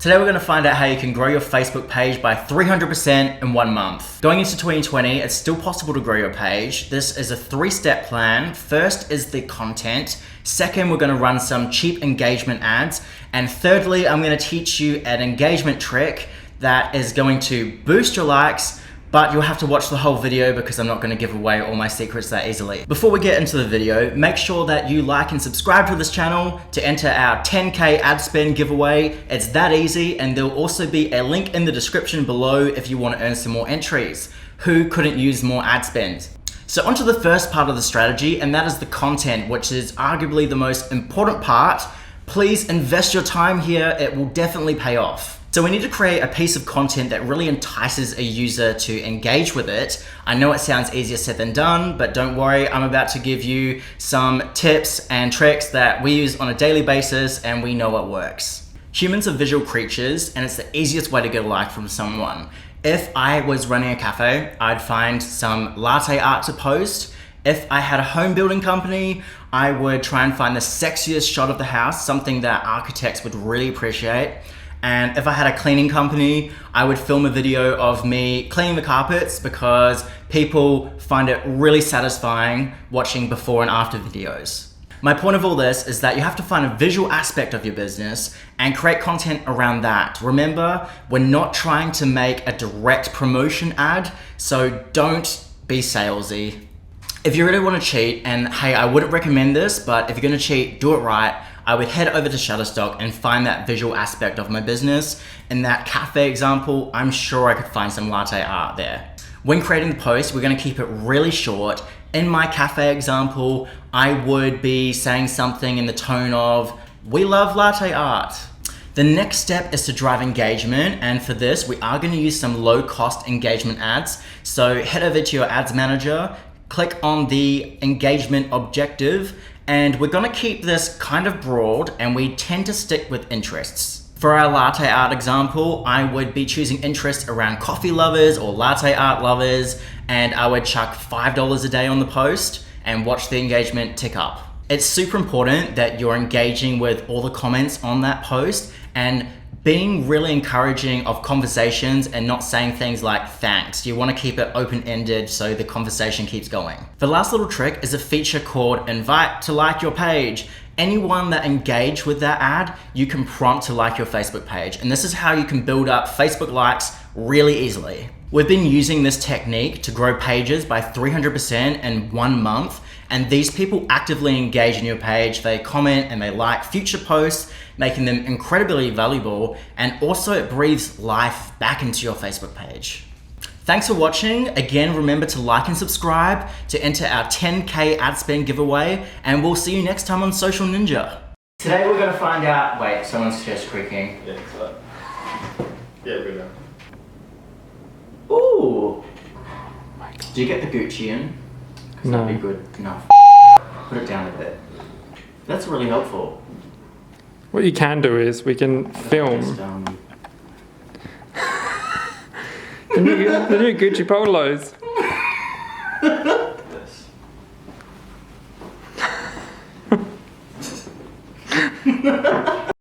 Today we're going to find out how you can grow your Facebook page by 300% in 1 month. Going into 2020, it's still possible to grow your page. This is a 3-step plan. First is the content. Second, we're going to run some cheap engagement ads. And thirdly, I'm going to teach you an engagement trick that is going to boost your likes, but you'll have to watch the whole video because I'm not going to give away all my secrets that easily. Before we get into the video, make sure that you like and subscribe to this channel to enter our 10K ad spend giveaway. It's that easy, and there'll also be a link in the description below if you want to earn some more entries. Who couldn't use more ad spend? So onto the first part of the strategy, and that is the content, which is arguably the most important part. Please invest your time here. It will definitely pay off. So we need to create a piece of content that really entices a user to engage with it. I know it sounds easier said than done, but don't worry, I'm about to give you some tips and tricks that we use on a daily basis and we know what works. Humans are visual creatures, and it's the easiest way to get a like from someone. If I was running a cafe, I'd find some latte art to post. If I had a home building company, I would try and find the sexiest shot of the house, something that architects would really appreciate. And if I had a cleaning company, I would film a video of me cleaning the carpets because people find it really satisfying watching before and after videos. My point of all this is that you have to find a visual aspect of your business and create content around that. Remember, we're not trying to make a direct promotion ad, so don't be salesy. If you really want to cheat, and hey, I wouldn't recommend this, but if you're going to cheat, do it right. I would head over to Shutterstock and find that visual aspect of my business. In that cafe example, I'm sure I could find some latte art there. When creating the post, we're going to keep it really short. In my cafe example, I would be saying something in the tone of, "We love latte art." The next step is to drive engagement, and for this, we are going to use some low-cost engagement ads. So head over to your ads manager, click on the engagement objective, and we're gonna keep this kind of broad, and we tend to stick with interests. For our latte art example, I would be choosing interests around coffee lovers or latte art lovers, and I would chuck $5 a day on the post and watch the engagement tick up. It's super important that you're engaging with all the comments on that post and being really encouraging of conversations and not saying things like thanks. You want to keep it open-ended so the conversation keeps going. The last little trick is a feature called invite to like your page. Anyone that engaged with that ad, you can prompt to like your Facebook page. And this is how you can build up Facebook likes really easily. We've been using this technique to grow pages by 300% in 1 month. And these people actively engage in your page. They comment and they like future posts, making them incredibly valuable. And also it breathes life back into your Facebook page. Thanks for watching. Again, remember to like and subscribe to enter our 10K ad spend giveaway. And we'll see you next time on Social Ninja. Today we're gonna find out, wait, someone's chest creaking. Yeah, so, yeah, we're good now. Ooh. Do you get the Gucci in? No. That'd be good enough. Put it down a bit. That's really helpful. What you can do is we can film Just, the new Gucci polos.